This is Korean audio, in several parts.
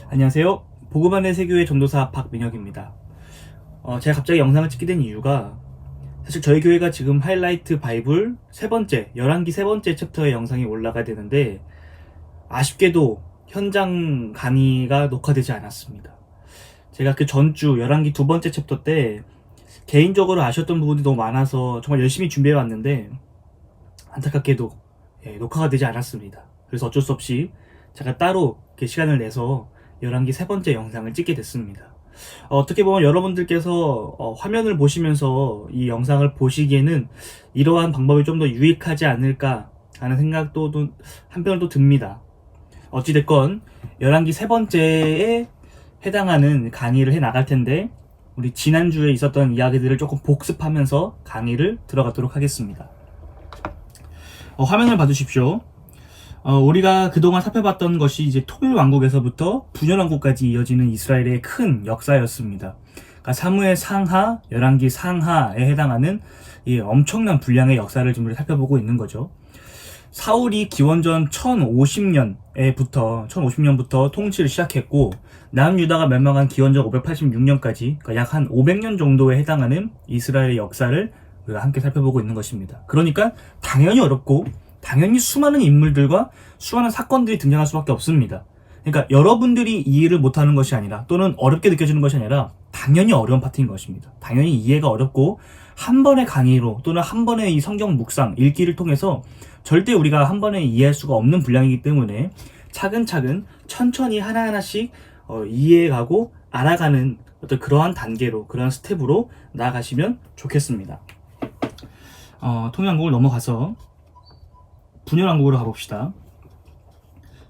안녕하세요. 보고만의 세교의 전도사 박민혁입니다. 제가 갑자기 영상을 찍게 된 이유가 사실 저희 교회가 지금 하이라이트 바이블 세 번째, 열왕기 세 번째 챕터의 영상이 올라가야 되는데 아쉽게도 현장 강의가 녹화되지 않았습니다. 제가 그 전주 열왕기 두 번째 챕터 때 개인적으로 아쉬웠던 부분이 너무 많아서 정말 열심히 준비해 왔는데 안타깝게도 녹화가 되지 않았습니다. 그래서 어쩔 수 없이 제가 따로 이렇게 시간을 내서 열왕기 세 번째 영상을 찍게 됐습니다. 어떻게 보면 여러분들께서 화면을 보시면서 이 영상을 보시기에는 이러한 방법이 좀 더 유익하지 않을까 하는 생각도 한편으로 또 듭니다. 어찌됐건 열왕기 세 번째에 해당하는 강의를 해 나갈 텐데 우리 지난주에 있었던 이야기들을 조금 복습하면서 강의를 들어가도록 하겠습니다. 화면을 봐주십시오. 우리가 그동안 살펴봤던 것이 이제 통일왕국에서부터 분열왕국까지 이어지는 이스라엘의 큰 역사였습니다. 그러니까 사무엘 상하, 열왕기 상하에 해당하는 이 엄청난 분량의 역사를 지금 우리 살펴보고 있는 거죠. 사울이 기원전 1050년부터 통치를 시작했고 남유다가 멸망한 기원전 586년까지 그러니까 약 한 500년 정도에 해당하는 이스라엘의 역사를 우리가 함께 살펴보고 있는 것입니다. 그러니까 당연히 어렵고 당연히 수많은 인물들과 수많은 사건들이 등장할 수밖에 없습니다. 그러니까 여러분들이 이해를 못하는 것이 아니라 또는 어렵게 느껴지는 것이 아니라 당연히 어려운 파트인 것입니다. 당연히 이해가 어렵고 한 번의 강의로 또는 한 번의 이 성경 묵상, 읽기를 통해서 절대 우리가 한 번에 이해할 수가 없는 분량이기 때문에 차근차근 천천히 하나하나씩 이해해가고 알아가는 어떤 그러한 단계로 그러한 스텝으로 나아가시면 좋겠습니다. 통일왕국을 넘어가서 분열왕국으로 가봅시다.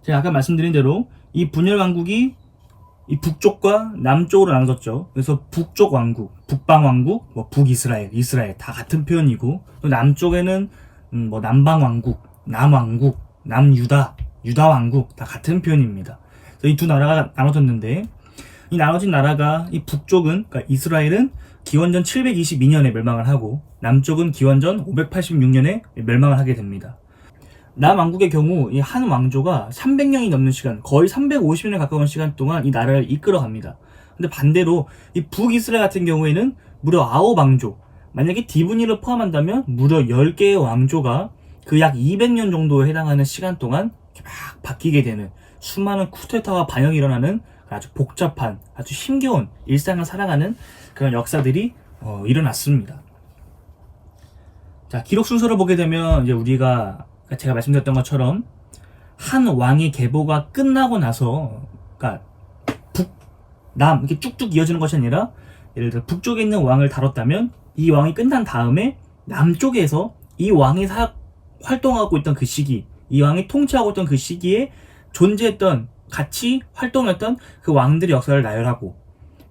제가 아까 말씀드린 대로 이 분열왕국이 이 북쪽과 남쪽으로 나눠졌죠. 그래서 북쪽 왕국, 북방왕국, 북이스라엘, 이스라엘 다 같은 표현이고 또 남쪽에는 남방왕국, 남왕국, 남유다, 유다왕국 다 같은 표현입니다. 그래서 이 두 나라가 나눠졌는데 이 나눠진 나라가 이 북쪽은 그러니까 이스라엘은 기원전 722년에 멸망을 하고 남쪽은 기원전 586년에 멸망을 하게 됩니다. 남왕국의 경우 이 한 왕조가 300년이 넘는 시간, 거의 350년에 가까운 시간 동안 이 나라를 이끌어갑니다. 근데 반대로 이 북이스라엘 같은 경우에는 무려 9왕조, 만약에 디브니를 포함한다면 무려 10개의 왕조가 그 약 200년 정도에 해당하는 시간 동안 막 바뀌게 되는 수많은 쿠데타와 반역이 일어나는 아주 복잡한, 아주 힘겨운 일상을 살아가는 그런 역사들이 일어났습니다. 자, 기록 순서를 보게 되면 이제 우리가 제가 말씀드렸던 것처럼 한 왕의 계보가 끝나고 나서 그러니까 북남 이렇게 쭉쭉 이어지는 것이 아니라 예를 들어 북쪽에 있는 왕을 다뤘다면 이 왕이 끝난 다음에 남쪽에서 이 왕이 활동하고 있던 그 시기, 이 왕이 통치하고 있던 그 시기에 존재했던 같이 활동했던 그 왕들의 역사를 나열하고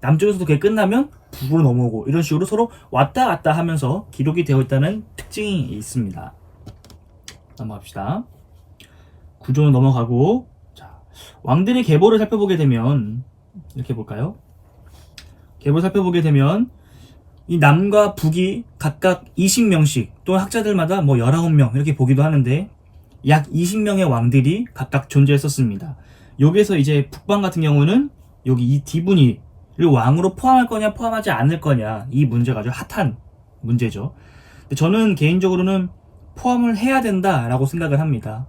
남쪽에서도 그게 끝나면 북으로 넘어오고 이런 식으로 서로 왔다 갔다 하면서 기록이 되어 있다는 특징이 있습니다. 넘어갑시다. 구조는 넘어가고, 자, 왕들의 계보를 살펴보게 되면, 이렇게 볼까요? 계보를 살펴보게 되면, 이 남과 북이 각각 20명씩, 또는 학자들마다 19명, 이렇게 보기도 하는데, 약 20명의 왕들이 각각 존재했었습니다. 여기에서 이제 북방 같은 경우는, 여기 이 디브니를 왕으로 포함할 거냐, 포함하지 않을 거냐, 이 문제가 아주 핫한 문제죠. 근데 저는 개인적으로는 포함을 해야 된다라고 생각을 합니다.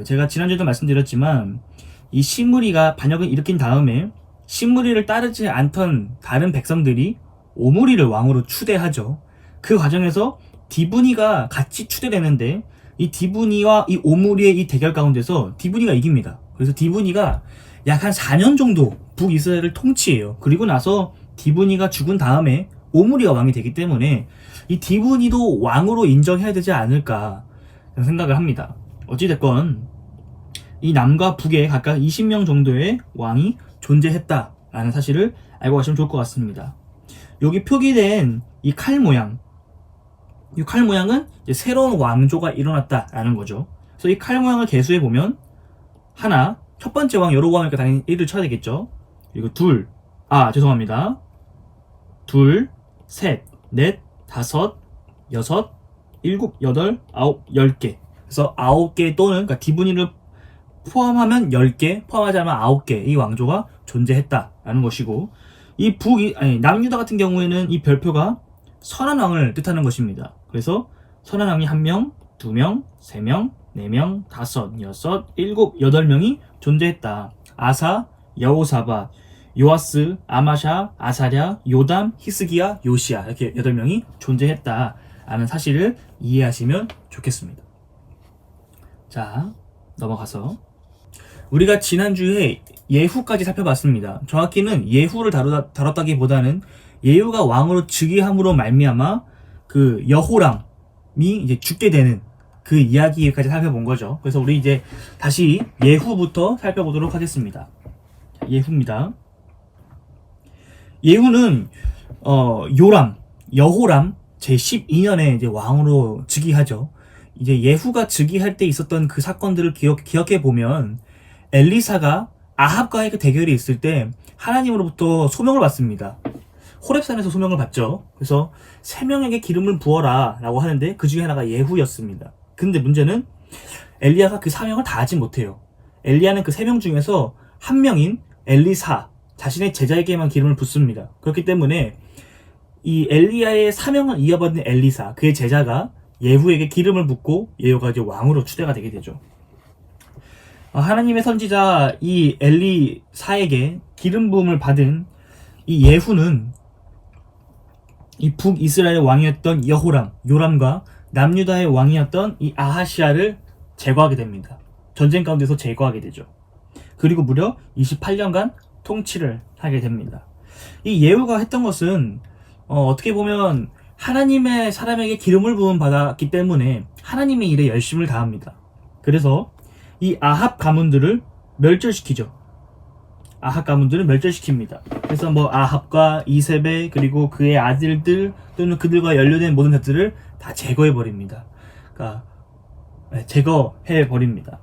제가 지난주에도 말씀드렸지만 이 시므리가 반역을 일으킨 다음에 시므리를 따르지 않던 다른 백성들이 오므리를 왕으로 추대하죠. 그 과정에서 디브니가 같이 추대되는데 이 디브니와 이 오므리의 이 대결 가운데서 디브니가 이깁니다. 그래서 디브니가 약 한 4년 정도 북이스라엘을 통치해요. 그리고 나서 디브니가 죽은 다음에 오므리가 왕이 되기 때문에 이 디브니도 왕으로 인정해야 되지 않을까 생각을 합니다. 어찌됐건 이 남과 북에 각각 20명 정도의 왕이 존재했다라는 사실을 알고 가시면 좋을 것 같습니다. 여기 표기된 이 칼 모양, 이 칼 모양은 이제 새로운 왕조가 일어났다라는 거죠. 그래서 이 칼 모양을 개수해 보면 하나, 첫 번째 왕 여로보암이니까 당연히 1을 쳐야 되겠죠. 그리고 죄송합니다. 둘, 셋, 넷, 다섯, 여섯, 일곱, 여덟, 아홉, 10개. 그래서 9개 또는 그러니까 디브니를 포함하면 10개, 포함하지 않으면 9개 이 왕조가 존재했다라는 것이고, 남유다 같은 경우에는 이 별표가 선한 왕을 뜻하는 것입니다. 그래서 선한 왕이 1명, 2명, 3명, 4명, 5, 6, 7, 8명이 존재했다. 아사, 여호사밧, 요아스, 아마샤, 아사랴, 요담, 히스기야, 요시야, 이렇게 8명이 존재했다라는 사실을 이해하시면 좋겠습니다. 자, 넘어가서 우리가 지난주에 예후까지 살펴봤습니다. 정확히는 예후를 다뤘다기보다는 예후가 왕으로 즉위함으로 말미암아 그 여호람이 이제 죽게 되는 그 이야기까지 살펴본 거죠. 그래서 우리 이제 다시 예후부터 살펴보도록 하겠습니다. 예후입니다. 예후는 여호람 제12년에 이제 왕으로 즉위하죠. 이제 예후가 즉위할 때 있었던 그 사건들을 기억해 보면, 엘리사가 아합과의 그 대결이 있을 때 하나님으로부터 소명을 받습니다. 호렙산에서 소명을 받죠. 그래서 3명에게 기름을 부어라 라고 하는데 그 중에 하나가 예후였습니다. 근데 문제는 엘리야가 그 사명을 다하지 못해요. 엘리야는 그 3명 중에서 한 명인 엘리사, 자신의 제자에게만 기름을 붓습니다. 그렇기 때문에 이 엘리야의 사명을 이어받는 엘리사, 그의 제자가 예후에게 기름을 붓고 예후가 이제 왕으로 추대가 되게 되죠. 하나님의 선지자 이 엘리사에게 기름 부음을 받은 이 예후는 이 북이스라엘 왕이었던 요람과 남유다의 왕이었던 이 아하시아를 제거하게 됩니다. 전쟁 가운데서 제거하게 되죠. 그리고 무려 28년간 통치를 하게 됩니다. 이 예후가 했던 것은 어떻게 보면 하나님의 사람에게 기름을 부음 받았기 때문에 하나님의 일에 열심을 다합니다. 그래서 이 아합 가문들을 멸절시키죠. 아합 가문들을 멸절시킵니다. 그래서 아합과 이세벨 그리고 그의 아들들 또는 그들과 연루된 모든 자들을 다 제거해버립니다. 그러니까 제거해버립니다.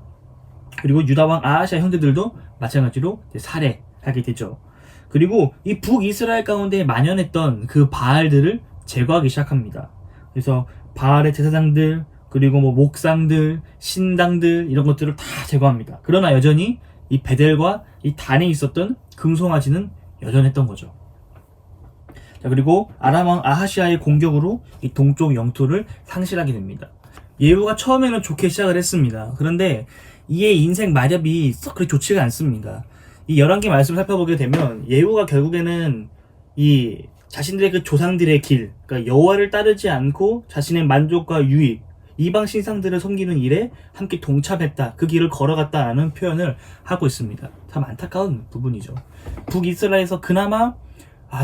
그리고 유다왕 아하시아 형제들도 마찬가지로 살해하게 되죠. 그리고 이 북이스라엘 가운데 만연했던 그 바알들을 제거하기 시작합니다. 그래서 바알의 제사장들, 그리고 목상들, 신당들 이런 것들을 다 제거합니다. 그러나 여전히 이 베델과 이 단에 있었던 금송아지는 여전했던 거죠. 자, 그리고 아람 왕 아하시아의 공격으로 이 동쪽 영토를 상실하게 됩니다. 예후가 처음에는 좋게 시작을 했습니다. 그런데 이의 인생 마렵이 썩 그렇게 좋지가 않습니다. 이 11개 말씀을 살펴보게 되면 예후가 결국에는 이 자신들의 그 조상들의 길, 그러니까 여호와를 따르지 않고 자신의 만족과 유익, 이방 신상들을 섬기는 일에 함께 동참했다, 그 길을 걸어갔다라는 표현을 하고 있습니다. 참 안타까운 부분이죠. 북이스라엘에서 그나마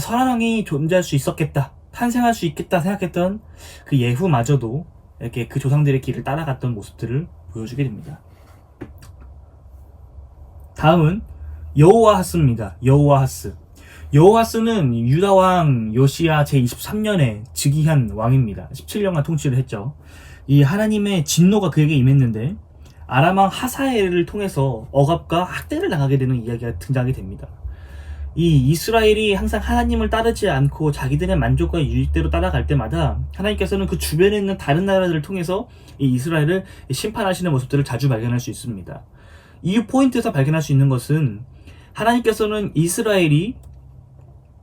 선한 왕이 존재할 수 있었겠다, 탄생할 수 있겠다 생각했던 그 예후마저도 이렇게 그 조상들의 길을 따라갔던 모습들을 보여주게 됩니다. 다음은 여호아하스입니다. 여호아스는 유다왕 요시야 제23년에 즉위한 왕입니다. 17년간 통치를 했죠. 이 하나님의 진노가 그에게 임했는데 아람왕 하사엘을 통해서 억압과 학대를 당하게 되는 이야기가 등장하게 됩니다. 이 이스라엘이 항상 하나님을 따르지 않고 자기들의 만족과 유익대로 따라갈 때마다 하나님께서는 그 주변에 있는 다른 나라들을 통해서 이 이스라엘을 심판하시는 모습들을 자주 발견할 수 있습니다. 이 포인트에서 발견할 수 있는 것은 하나님께서는 이스라엘이,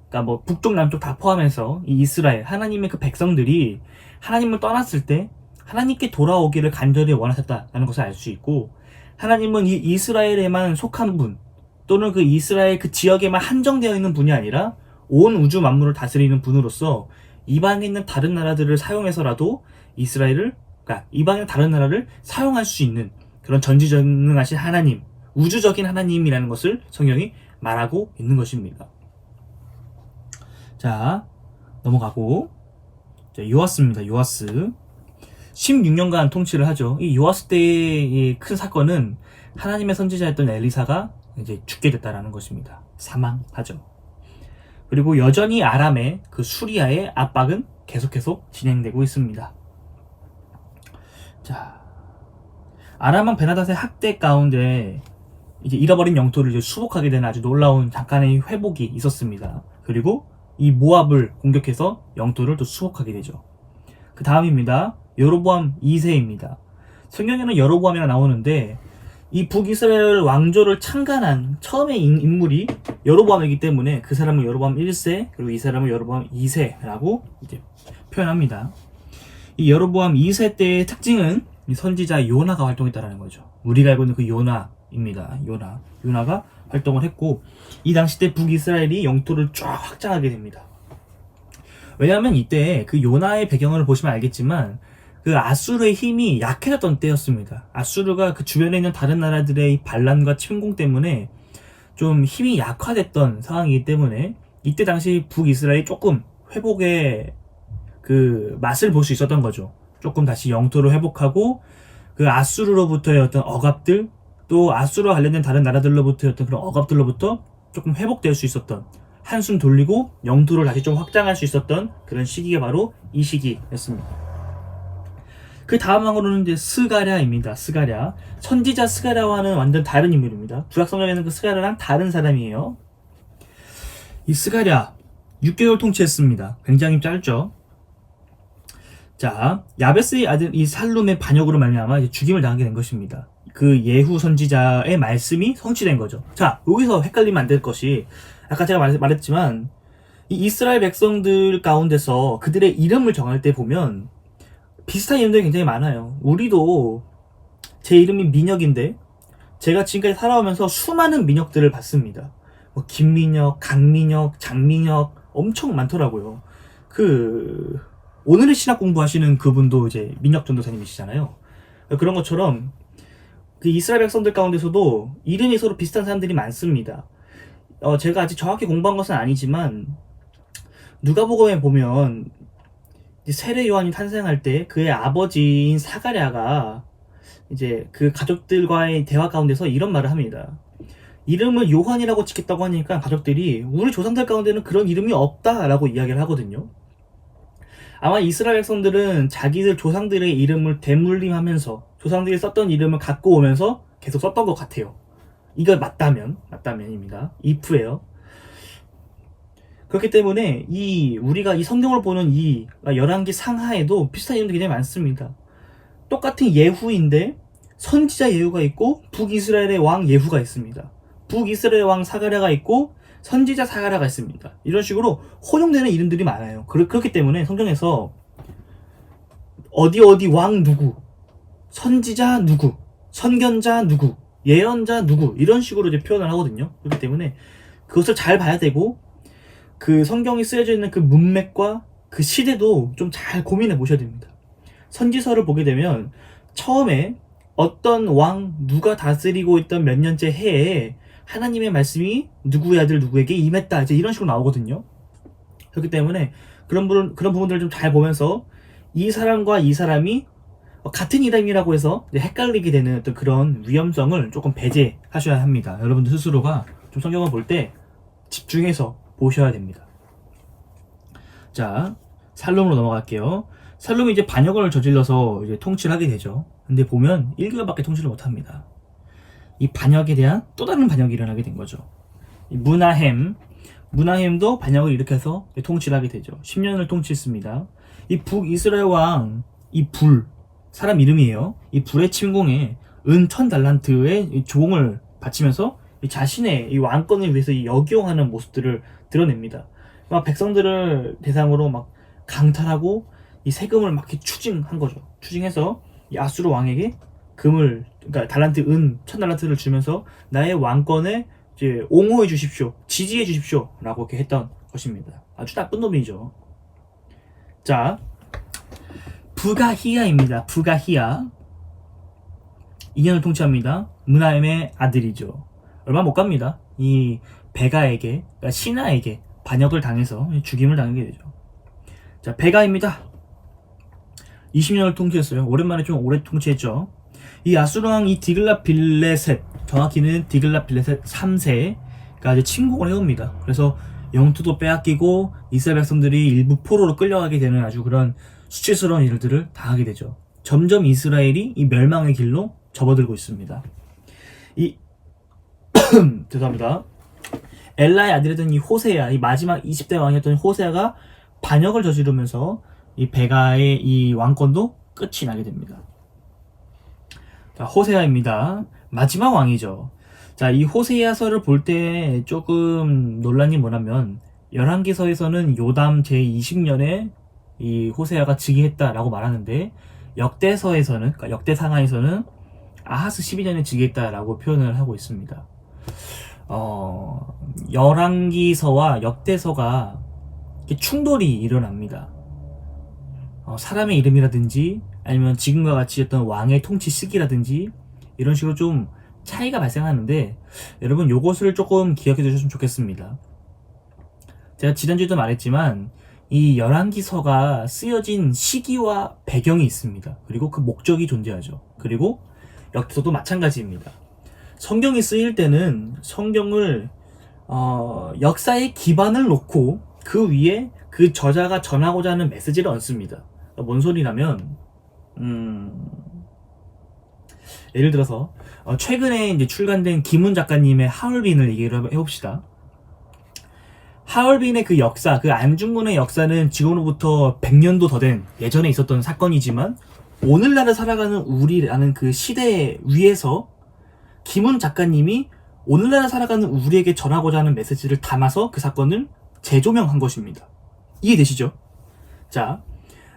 그러니까 북쪽 남쪽 다 포함해서 이 이스라엘, 하나님의 그 백성들이 하나님을 떠났을 때 하나님께 돌아오기를 간절히 원하셨다는 것을 알 수 있고, 하나님은 이 이스라엘에만 속한 분, 또는 그 이스라엘 그 지역에만 한정되어 있는 분이 아니라 온 우주 만물을 다스리는 분으로서 이방에 있는 다른 나라들을 사용해서라도 이스라엘을, 그러니까 이방의 다른 나라를 사용할 수 있는 그런 전지전능하신 하나님, 우주적인 하나님이라는 것을 성경이 말하고 있는 것입니다. 자, 넘어가고, 요아스입니다. 요아스 16년간 통치를 하죠. 이 요아스 때의 큰 사건은 하나님의 선지자였던 엘리사가 이제 죽게 됐다라는 것입니다. 사망하죠. 그리고 여전히 아람의 그 수리아의 압박은 계속해서 진행되고 있습니다. 자, 아람 왕 베나닷의 학대 가운데 이제 잃어버린 영토를 이제 수복하게 되는 아주 놀라운 잠깐의 회복이 있었습니다. 그리고 이 모압을 공격해서 영토를 또 수복하게 되죠. 그 다음입니다. 여로보암 2세입니다. 성경에는 여로보암이라 나오는데 이 북이스라엘 왕조를 창간한 처음의 인물이 여로보암이기 때문에 그 사람을 여로보암 1세 그리고 이 사람을 여로보암 2세라고 이제 표현합니다. 이 여로보암 2세 때의 특징은 이 선지자 요나가 활동했다라는 거죠. 우리가 알고 있는 그 요나입니다. 요나가 활동을 했고 이 당시 때 북이스라엘이 영토를 쫙 확장하게 됩니다. 왜냐하면 이때 그 요나의 배경을 보시면 알겠지만 그 아수르의 힘이 약해졌던 때였습니다. 아수르가 그 주변에 있는 다른 나라들의 반란과 침공 때문에 좀 힘이 약화됐던 상황이기 때문에 이때 당시 북이스라엘이 조금 회복의 그 맛을 볼 수 있었던 거죠. 조금 다시 영토를 회복하고 그 아수르로부터의 어떤 억압들 또 아수르와 관련된 다른 나라들로부터의 어떤 그런 억압들로부터 조금 회복될 수 있었던 한숨 돌리고 영토를 다시 좀 확장할 수 있었던 그런 시기가 바로 이 시기였습니다. 그 다음 왕으로는 이제 스가랴입니다. 스가랴. 선지자 스가랴와는 완전 다른 인물입니다. 구약성경에는 그 스가랴랑 다른 사람이에요. 이 스가랴 6개월 통치했습니다. 굉장히 짧죠. 자, 야베스의 아들 이 살룸의 반역으로 말미암아 이제 죽임을 당하게 된 것입니다. 그 예후 선지자의 말씀이 성취된 거죠. 자, 여기서 헷갈리면 안 될 것이 아까 제가 말했지만 이 이스라엘 백성들 가운데서 그들의 이름을 정할 때 보면 비슷한 이름들이 굉장히 많아요. 우리도 제 이름이 민혁인데 제가 지금까지 살아오면서 수많은 민혁들을 봤습니다. 뭐 김민혁, 강민혁, 장민혁 엄청 많더라고요. 그 오늘의 신학 공부하시는 그분도 이제 민혁 전도사님이시잖아요. 그런 것처럼 그 이스라엘 백성들 가운데서도 이름이 서로 비슷한 사람들이 많습니다. 제가 아직 정확히 공부한 것은 아니지만 누가복음에 보면 세례 요한이 탄생할 때 그의 아버지인 사가랴가 이제 그 가족들과의 대화 가운데서 이런 말을 합니다. 이름을 요한이라고 짓겠다고 하니까 가족들이 우리 조상들 가운데는 그런 이름이 없다라고 이야기를 하거든요. 아마 이스라엘 백성들은 자기들 조상들의 이름을 되물림하면서 조상들이 썼던 이름을 갖고 오면서 계속 썼던 것 같아요. 이거 맞다면입니다. if예요. 그렇기 때문에 우리가 이 성경을 보는 이 열왕기 상하에도 비슷한 이름들이 굉장히 많습니다. 똑같은 예후인데 선지자 예후가 있고 북이스라엘의 왕 예후가 있습니다. 북이스라엘 왕 사가랴가 있고 선지자 사가랴가 있습니다. 이런 식으로 혼용되는 이름들이 많아요. 그렇기 때문에 성경에서 어디 왕 누구, 선지자 누구, 선견자 누구, 예언자 누구 이런 식으로 이제 표현을 하거든요. 그렇기 때문에 그것을 잘 봐야 되고 그 성경이 쓰여져 있는 그 문맥과 그 시대도 좀 잘 고민해 보셔야 됩니다. 선지서를 보게 되면 처음에 어떤 왕 누가 다스리고 있던 몇 년째 해에 하나님의 말씀이 누구의 아들 누구에게 임했다 이제 이런 식으로 나오거든요. 그렇기 때문에 그런 부분들을 좀 잘 보면서 이 사람과 이 사람이 같은 이름이라고 해서 헷갈리게 되는 어떤 그런 위험성을 조금 배제하셔야 합니다. 여러분들 스스로가 좀 성경을 볼 때 집중해서 보셔야 됩니다. 자, 살롬으로 넘어갈게요. 살롬이 이제 반역을 저질러서 이제 통치를 하게 되죠. 근데 보면 1개월밖에 통치를 못합니다. 이 반역에 대한 또 다른 반역이 일어나게 된 거죠. 이 무나햄도 반역을 일으켜서 통치를 하게 되죠. 10년을 통치했습니다. 이 북이스라엘 왕, 사람 이름이에요. 이 불의 침공에 은 1000달란트의 조공을 바치면서 자신의 이 왕권을 위해서 역용하는 모습들을 드러냅니다. 막 백성들을 대상으로 막 강탈하고 이 세금을 막 이렇게 추징한 거죠. 추징해서 이 아수르 왕에게 그러니까 달란트 은 1000달란트를 주면서 나의 왕권에 이제 옹호해 주십시오, 지지해 주십시오 라고 이렇게 했던 것입니다. 아주 나쁜 놈이죠. 자, 부가히야입니다. 부가히야 2년을 통치합니다. 무나임의 아들이죠. 얼마 못 갑니다. 이 베가에게, 그러니까 신하에게 반역을 당해서 죽임을 당하게 되죠. 자, 베가입니다. 20년을 통치했어요. 오랜만에 좀 오래 통치했죠. 이 아수르왕 이 디글랏빌레셋, 정확히는 디글랏빌레셋 3세가 이제 침공을 해옵니다. 그래서 영토도 빼앗기고 이스라엘 백성들이 일부 포로로 끌려가게 되는 아주 그런 수치스러운 일들을 당하게 되죠. 점점 이스라엘이 이 멸망의 길로 접어들고 있습니다. 죄송합니다. 엘라의 아들이었던 이 호세아, 이 마지막 20대 왕이었던 호세아가 반역을 저지르면서 이 베가의 이 왕권도 끝이 나게 됩니다. 자, 호세아입니다. 마지막 왕이죠. 자, 이 호세아서를 볼 때 조금 논란이 뭐냐면 열왕기서에서는 요담 제20년에 이 호세아가 즉위했다라고 말하는데 역대서에서는, 그러니까 역대상하에서는 아하스 12년에 즉위했다라고 표현을 하고 있습니다. 열왕기서와 역대서가 충돌이 일어납니다. 사람의 이름이라든지 아니면 지금과 같이 어떤 왕의 통치 시기라든지 이런 식으로 좀 차이가 발생하는데 여러분 요것을 조금 기억해 두셨으면 좋겠습니다. 제가 지난주에도 말했지만 이 열왕기서가 쓰여진 시기와 배경이 있습니다. 그리고 그 목적이 존재하죠. 그리고 역대서도 마찬가지입니다. 성경이 쓰일 때는 성경을 역사의 기반을 놓고 그 위에 그 저자가 전하고자 하는 메시지를 얹습니다. 뭔 소리냐면 예를 들어서 최근에 이제 출간된 김훈 작가님의 하얼빈을 얘기를 해봅시다. 하얼빈의 그 역사, 그 안중근의 역사는 지금으로부터 100년도 더 된 예전에 있었던 사건이지만 오늘날을 살아가는 우리라는 그 시대 위에서 김훈 작가님이 오늘날 살아가는 우리에게 전하고자 하는 메시지를 담아서 그 사건을 재조명한 것입니다. 이해되시죠? 자,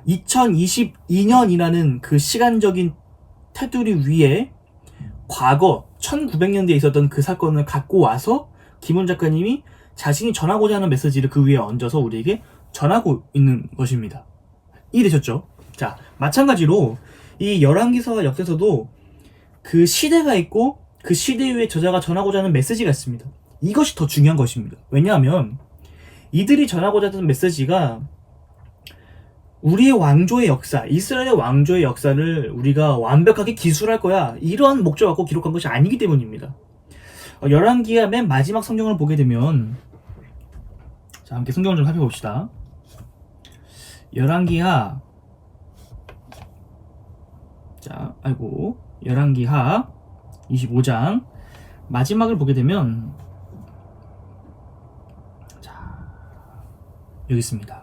2022년이라는 그 시간적인 테두리 위에 과거 1900년대에 있었던 그 사건을 갖고 와서 김훈 작가님이 자신이 전하고자 하는 메시지를 그 위에 얹어서 우리에게 전하고 있는 것입니다. 이해되셨죠? 자, 마찬가지로 이 열왕기서와 역대서도 그 시대가 있고 그 시대 위에 저자가 전하고자 하는 메시지가 있습니다. 이것이 더 중요한 것입니다. 왜냐하면 이들이 전하고자 하는 메시지가 우리의 왕조의 역사, 이스라엘의 왕조의 역사를 우리가 완벽하게 기술할 거야, 이러한 목적을 갖고 기록한 것이 아니기 때문입니다. 열왕기하 맨 마지막 성경을 보게 되면, 자, 함께 성경을 좀 살펴봅시다. 열왕기하, 자, 열왕기하 25장 마지막을 보게 되면, 자, 여기 있습니다.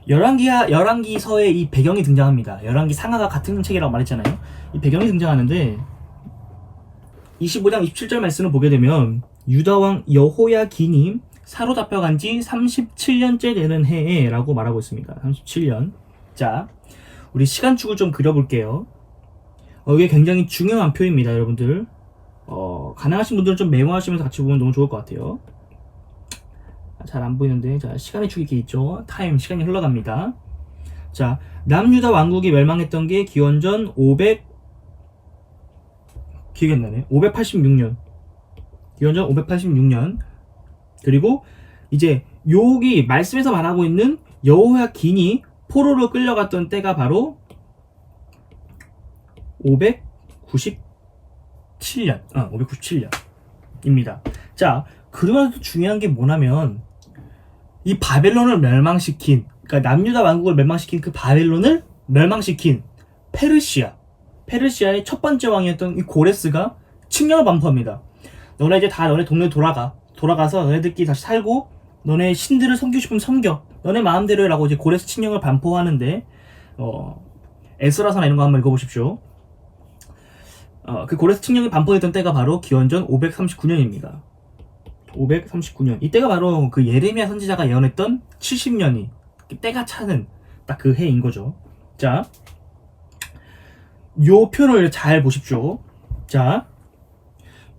열왕기서에 이 배경이 등장합니다. 열왕기 상하가 같은 책이라고 말했잖아요. 이 배경이 등장하는데 25장 27절 말씀을 보게 되면 유다왕 여호야긴이 사로잡혀간 지 37년째 되는 해에 라고 말하고 있습니다. 37년. 자, 우리 시간축을 좀 그려볼게요. 이게 굉장히 중요한 표입니다, 여러분들. 가능하신 분들은 좀 메모하시면서 같이 보면 너무 좋을 것 같아요. 잘 안 보이는데, 자, 시간의 축이 이렇게 있죠. 타임, 시간이 흘러갑니다. 자, 남유다 왕국이 멸망했던 게 기원전 586년. 기원전 586년. 그리고 이제 여기 말씀에서 말하고 있는 여호야긴이 포로로 끌려갔던 때가 바로 597년입니다. 자, 그러나 또 중요한 게 뭐냐면 이 바벨론을 멸망시킨, 그러니까 남유다 왕국을 멸망시킨 그 바벨론을 멸망시킨 페르시아의 첫 번째 왕이었던 이 고레스가 칙령을 반포합니다. 너네 이제 다 너네 동네 돌아가서 너네들끼리 다시 살고 너네 신들을 섬기고 싶으면 섬겨. 너네 마음대로 해라고 이제 고레스 칙령을 반포하는데 에스라서나 이런 거 한번 읽어보십시오. 그 고레스 칙령이 반포했던 때가 바로 기원전 539년입니다. 539년. 이때가 바로 그 예레미야 선지자가 예언했던 70년이 때가 차는 딱 그 해인 거죠. 자, 요 표를 잘 보십시오. 자,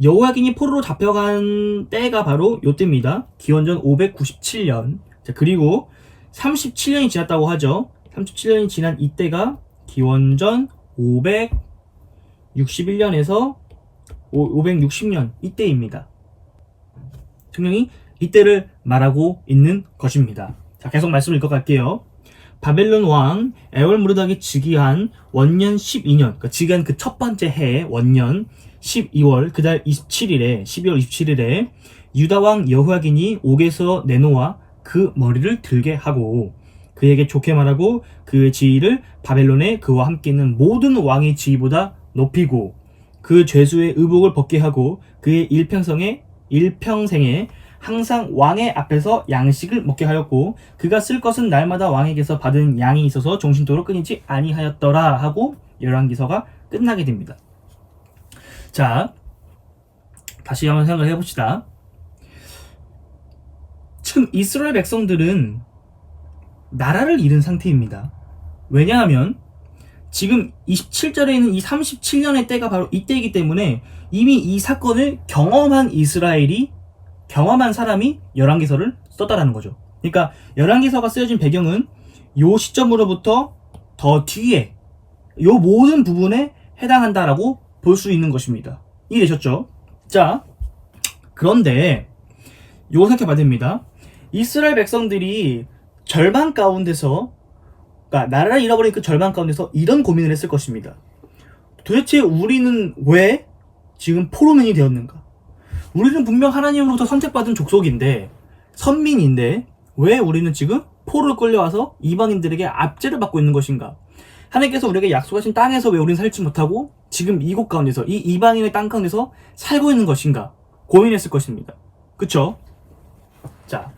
여호야긴이 포로로 잡혀간 때가 바로 요 때입니다. 기원전 597년. 자, 그리고 37년이 지났다고 하죠. 37년이 지난 이때가 기원전 561년에서 560년 이때입니다. 성경이 이때를 말하고 있는 것입니다. 자, 계속 말씀을 읽어갈게요. 바벨론 왕 에월무르닥이 즉위한 원년 12년, 그러니까 즉위한 그 첫 번째 해 원년 12월 그달 27일에 12월 27일에 유다 왕 여호야긴이 옥에서 내놓아 그 머리를 들게 하고 그에게 좋게 말하고 그의 지위를 바벨론에 그와 함께 있는 모든 왕의 지위보다 높이고 그 죄수의 의복을 벗게 하고 그의 일평생에 항상 왕의 앞에서 양식을 먹게 하였고 그가 쓸 것은 날마다 왕에게서 받은 양이 있어서 종신토록 끊이지 아니하였더라 하고 열왕기서가 끝나게 됩니다. 자, 다시 한번 생각을 해봅시다. 지금 이스라엘 백성들은 나라를 잃은 상태입니다. 왜냐하면 지금 27절에 있는 이 37년의 때가 바로 이때이기 때문에 이미 이 사건을 경험한 사람이 열왕기서를 썼다라는 거죠. 그러니까 열왕기서가 쓰여진 배경은 요 시점으로부터 더 뒤에 요 모든 부분에 해당한다라고 볼 수 있는 것입니다. 이해되셨죠? 자, 그런데 요거 생각해봐야 됩니다. 이스라엘 백성들이 절망 가운데서, 그러니까 나라를 잃어버린 그 절망 가운데서 이런 고민을 했을 것입니다. 도대체 우리는 왜 지금 포로민이 되었는가? 우리는 분명 하나님으로부터 선택받은 족속인데, 선민인데 왜 우리는 지금 포로로 끌려와서 이방인들에게 압제를 받고 있는 것인가? 하나님께서 우리에게 약속하신 땅에서 왜 우리는 살지 못하고 지금 이곳 가운데서, 이 이방인의 땅 가운데서 살고 있는 것인가? 고민했을 것입니다. 그쵸? 자,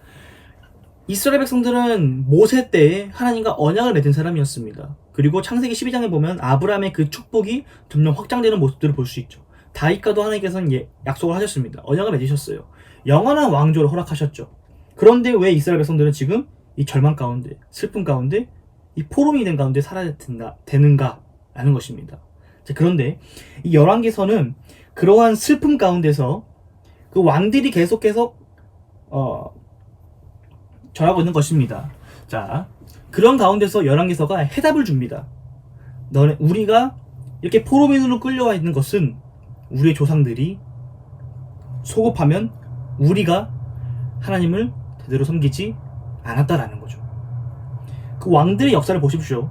이스라엘 백성들은 모세 때에 하나님과 언약을 맺은 사람이었습니다. 그리고 창세기 12장에 보면 아브라함의 그 축복이 점점 확장되는 모습들을 볼 수 있죠. 다윗과도 하나님께서는 약속을 하셨습니다. 언약을 맺으셨어요. 영원한 왕조를 허락하셨죠. 그런데 왜 이스라엘 백성들은 지금 이 절망 가운데, 슬픔 가운데, 이 포로민이 된 가운데 살아야 되는가라는 것입니다. 자, 그런데 이 열왕기서는 그러한 슬픔 가운데서 그 왕들이 계속해서 절하고 있는 것입니다. 자, 그런 가운데서 열왕기서가 해답을 줍니다. 우리가 이렇게 포로민으로 끌려와 있는 것은 우리의 조상들이 소급하면 우리가 하나님을 제대로 섬기지 않았다라는 거죠. 그 왕들의 역사를 보십시오.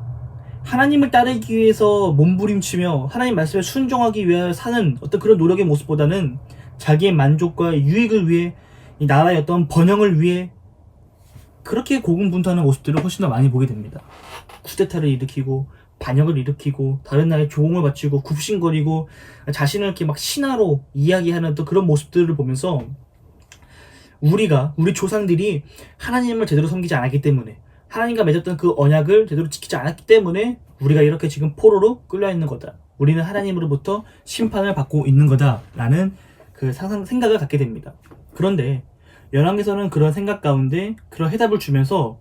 하나님을 따르기 위해서 몸부림치며 하나님 말씀에 순종하기 위해 사는 어떤 그런 노력의 모습보다는 자기의 만족과 유익을 위해, 이 나라의 어떤 번영을 위해 그렇게 고군분투하는 모습들을 훨씬 더 많이 보게 됩니다. 쿠데타를 일으키고 반역을 일으키고 다른 나라에 조공을 바치고 굽신거리고 자신을 이렇게 막 신하로 이야기하는 또 그런 모습들을 보면서 우리 조상들이 하나님을 제대로 섬기지 않았기 때문에, 하나님과 맺었던 그 언약을 제대로 지키지 않았기 때문에 우리가 이렇게 지금 포로로 끌려 있는 거다. 우리는 하나님으로부터 심판을 받고 있는 거다라는 그 생각을 갖게 됩니다. 그런데 열왕기서는 그런 생각 가운데 그런 해답을 주면서,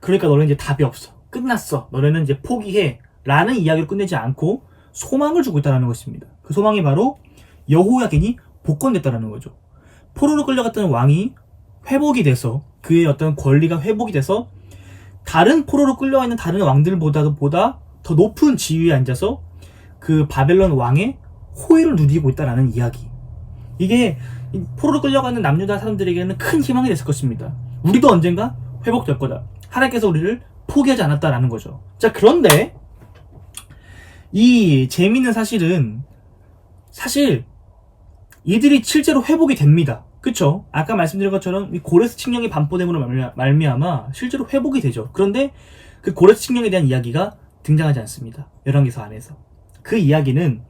그러니까 너는 이제 답이 없어, 끝났어, 너네는 이제 포기해 라는 이야기를 끝내지 않고 소망을 주고 있다는 것입니다. 그 소망이 바로 여호야긴이 복권됐다는 거죠. 포로로 끌려갔던 왕이 회복이 돼서, 그의 어떤 권리가 회복이 돼서 다른 포로로 끌려와 있는 다른 왕들보다 더 높은 지위에 앉아서 그 바벨론 왕의 호의를 누리고 있다는 이야기. 이게 포로로 끌려가는 남유다 사람들에게는 큰 희망이 됐을 것입니다. 우리도 언젠가 회복될 거다. 하나님께서 우리를 포기하지 않았다라는 거죠. 자, 그런데 이 재미있는 사실은, 사실 이들이 실제로 회복이 됩니다. 그쵸? 아까 말씀드린 것처럼 이 고레스 칙령이 반포됨으로 말미암아 실제로 회복이 되죠. 그런데 그 고레스 칙령에 대한 이야기가 등장하지 않습니다. 열왕기서 안에서. 그 이야기는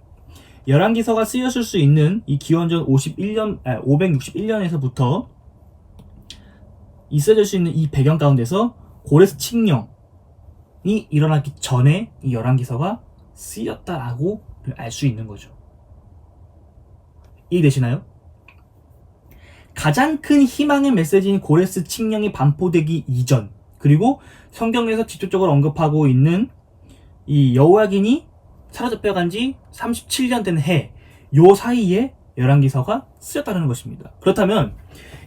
열왕기서가 쓰였을 수 있는 이 기원전 561년에서부터 있어질 수 있는 이 배경 가운데서 고레스 칙령이 일어나기 전에 이 열왕기서가 쓰였다라고 알 수 있는 거죠. 이해되시나요? 가장 큰 희망의 메시지인 고레스 칙령이 반포되기 이전, 그리고 성경에서 직접적으로 언급하고 있는 이 여호야긴이 사로잡혀간 지 37년 된 해, 요 사이에 열왕기서가 쓰였다는 것입니다. 그렇다면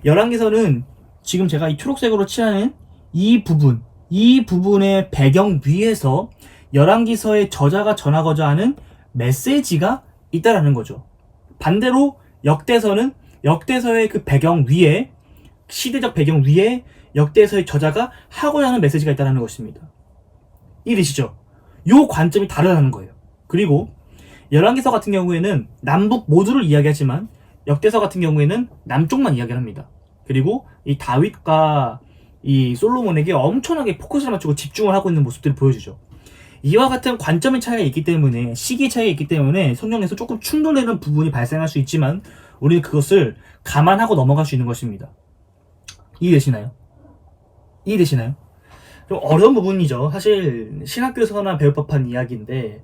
열왕기서는 지금 제가 이 초록색으로 칠하는 이 부분의 배경 위에서 열왕기서의 저자가 전하고자 하는 메시지가 있다라는 거죠. 반대로 역대서는 역대서의 그 배경 위에, 시대적 배경 위에 역대서의 저자가 하고자 하는 메시지가 있다는 것입니다. 이해되시죠? 요 관점이 다르다는 거예요. 그리고 열왕기서 같은 경우에는 남북 모두를 이야기하지만 역대서 같은 경우에는 남쪽만 이야기를 합니다. 그리고 이 다윗과 이 솔로몬에게 엄청나게 포커스를 맞추고 집중을 하고 있는 모습들을 보여주죠. 이와 같은 관점의 차이가 있기 때문에, 시기의 차이가 있기 때문에 성경에서 조금 충돌되는 부분이 발생할 수 있지만 우리는 그것을 감안하고 넘어갈 수 있는 것입니다. 이해되시나요? 좀 어려운 부분이죠. 사실 신학교에서나 배울 법한 이야기인데,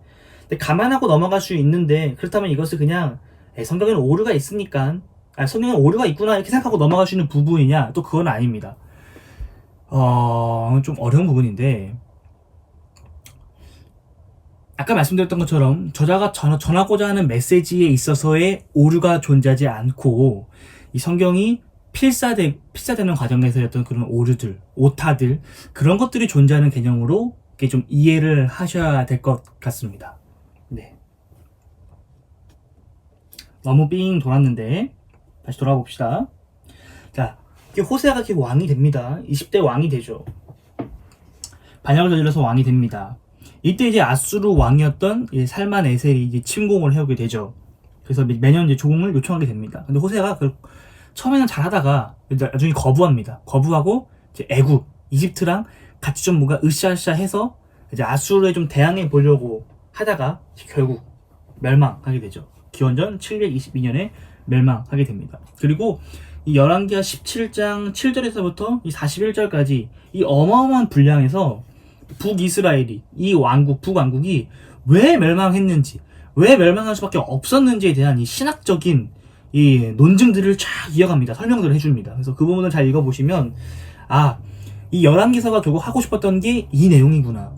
감안하고 넘어갈 수 있는데, 그렇다면 이것을 그냥 성경에는 오류가 있으니까 성경에 오류가 있구나 이렇게 생각하고 넘어갈 수 있는 부분이냐? 또 그건 아닙니다. 좀 어려운 부분인데 아까 말씀드렸던 것처럼 저자가 전하고자 하는 메시지에 있어서의 오류가 존재하지 않고 이 성경이 필사되는 과정에서 어떤 그런 오류들, 오타들 그런 것들이 존재하는 개념으로 이렇게 좀 이해를 하셔야 될 것 같습니다. 네. 너무 삥 돌았는데 다시 돌아봅시다. 자, 호세아가 이렇게 왕이 됩니다. 20대 왕이 되죠. 반역을 저질러서 왕이 됩니다. 이때 이제 아수르 왕이었던 살만 에셀이 이제 침공을 해오게 되죠. 그래서 매년 이제 조공을 요청하게 됩니다. 근데 호세아가 처음에는 잘하다가 나중에 거부합니다. 거부하고 이제 애굽, 이집트랑 같이 좀 뭔가 으쌰으쌰해서 이제 아수르에 좀 대항해 보려고 하다가 결국 멸망하게 되죠. 기원전 722년에 멸망하게 됩니다. 그리고 이 열왕기하 17장 7절에서부터 이 41절까지 이 어마어마한 분량에서 북이스라엘이 이 왕국, 북왕국이 왜 멸망했는지, 왜 멸망할 수밖에 없었는지에 대한 이 신학적인 이 논증들을 쫙 이어갑니다. 설명들을 해줍니다. 그래서 그 부분을 잘 읽어보시면 이 열왕기서가 결국 하고 싶었던 게 이 내용이구나.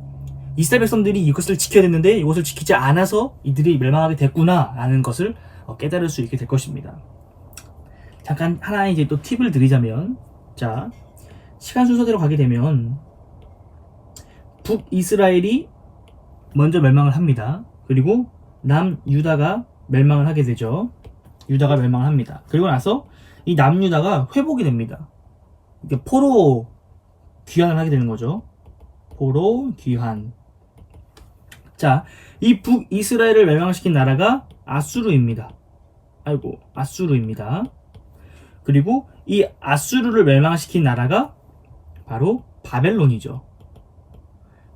이스라엘 백성들이 이것을 지켜야 됐는데 이것을 지키지 않아서 이들이 멸망하게 됐구나 라는 것을 깨달을 수 있게 될 것입니다. 잠깐 하나의 이제 또 팁을 드리자면, 자, 시간 순서대로 가게 되면 북이스라엘이 먼저 멸망을 합니다. 그리고 남유다가 멸망을 하게 되죠. 유다가 멸망을 합니다. 그리고 나서 이 남유다가 회복이 됩니다. 이게 포로 귀환을 하게 되는 거죠. 포로 귀환. 자, 이 북이스라엘을 멸망시킨 나라가 아수르입니다. 아수르입니다. 그리고 이 아수르를 멸망시킨 나라가 바로 바벨론이죠.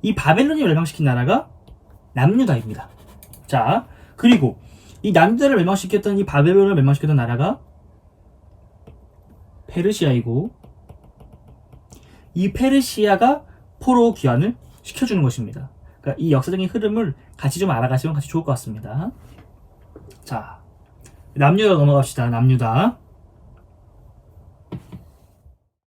이 바벨론이 멸망시킨 나라가 남유다입니다. 자, 그리고 이 남유다를 멸망시켰던 이 바벨론을 멸망시켰던 나라가 페르시아이고, 이 페르시아가 포로 귀환을 시켜주는 것입니다. 그러니까 이 역사적인 흐름을 같이 좀 알아가시면 같이 좋을 것 같습니다. 자, 남유다 넘어갑시다. 남유다.